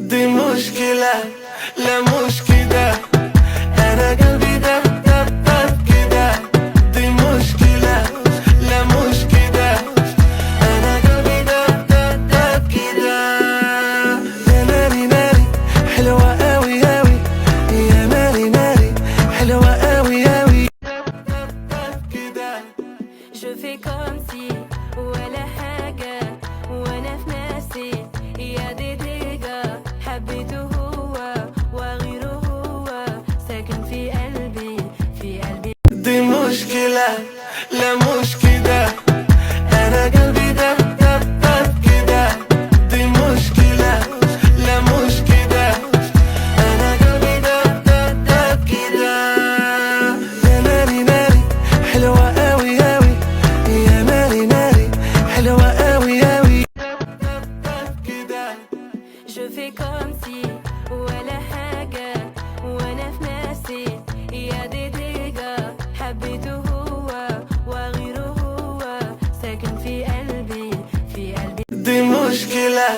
دي مشكلة، لا مش كده، أنا قلبي دب دب دب كده. دي مشكلة، لا مش كده، أنا قلبي دب دب دب كده. يا ناري ناري حلوة أوي أوي، يا ناري ناري حلوة أوي أوي. دب دب دب كده. Je fais comme si ولا حاجة وأنا في ناسي، يا دي دقيقة حبيته هو وغيره هو ساكن في قلبي في قلبي. دي مشكلة، لا مش كده، أنا قلبي دب دب دب كده. دي مشكلة، لا مش كده، أنا قلبي دب دب دب كده. يا ناري ناري حلوة أوي أوي، يا ناري ناري حلوة أوي أوي. دب دب دب كده. Je fais comme si ولا حاجة وأنا في ناسي، يا دي دقيقة حبيته هو وغيره هو ساكن في قلبي في قلبي. دي مشكلة.